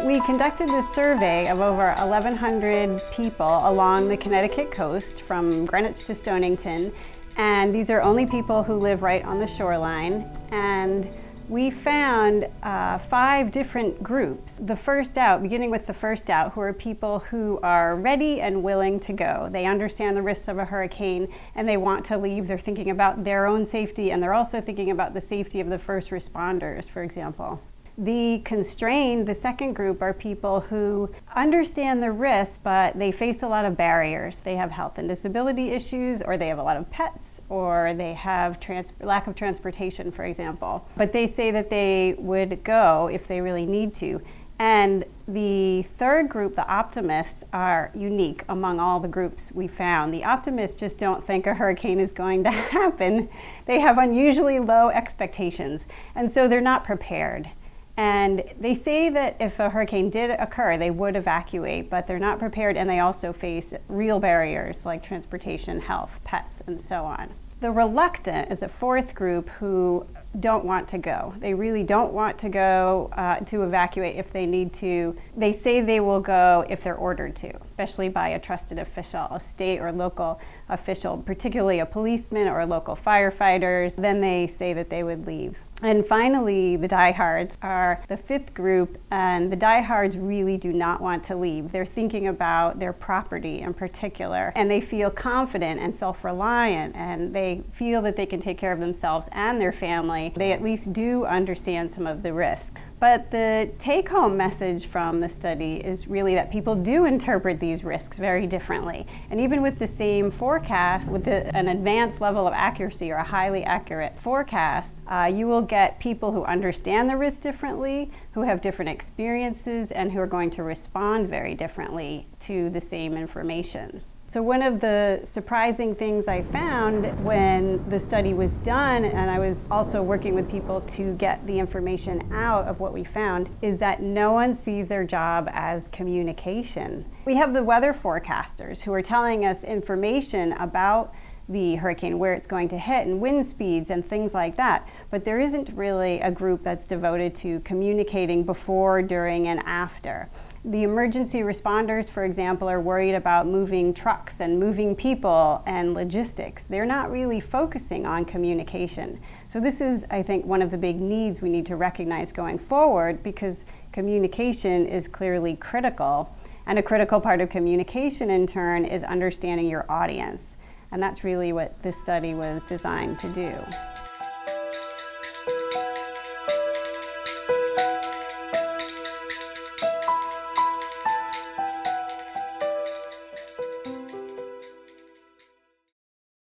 We conducted this survey of over 1,100 people along the Connecticut coast from Greenwich to Stonington, and these are only people who live right on the shoreline. And we found 5 different groups. The first out, beginning with the first out, who are people who are ready and willing to go. They understand the risks of a hurricane and they want to leave. They're thinking about their own safety, and they're also thinking about the safety of the first responders, for example. The constrained, the second group, are people who understand the risks, but they face a lot of barriers. They have health and disability issues, or they have a lot of pets, or they have lack of transportation, for example. But they say that they would go if they really need to. And the third group, the optimists, are unique among all the groups we found. The optimists just don't think a hurricane is going to happen. They have unusually low expectations, and so they're not prepared. And they say that if a hurricane did occur, they would evacuate, but they're not prepared, and they also face real barriers like transportation, health, pets, and so on. The reluctant is a fourth group who don't want to go. They really don't want to go to evacuate if they need to. They say they will go if they're ordered to, especially by a trusted official, a state or local official, particularly a policeman or local firefighters. Then they say that they would leave. And finally, the diehards are the fifth group, and the diehards really do not want to leave. They're thinking about their property in particular, and they feel confident and self-reliant, and they feel that they can take care of themselves and their family. They at least do understand some of the risk. But the take-home message from the study is really that people do interpret these risks very differently. And even with the same forecast, with an advanced level of accuracy or a highly accurate forecast, you will get people who understand the risk differently, who have different experiences, and who are going to respond very differently to the same information. So one of the surprising things I found when the study was done, and I was also working with people to get the information out of what we found, is that no one sees their job as communication. We have the weather forecasters who are telling us information about the hurricane, where it's going to hit, and wind speeds and things like that. But there isn't really a group that's devoted to communicating before, during, and after. The emergency responders, for example, are worried about moving trucks and moving people and logistics. They're not really focusing on communication. So this is, I think, one of the big needs we need to recognize going forward, because communication is clearly critical. And a critical part of communication, in turn, is understanding your audience. And that's really what this study was designed to do.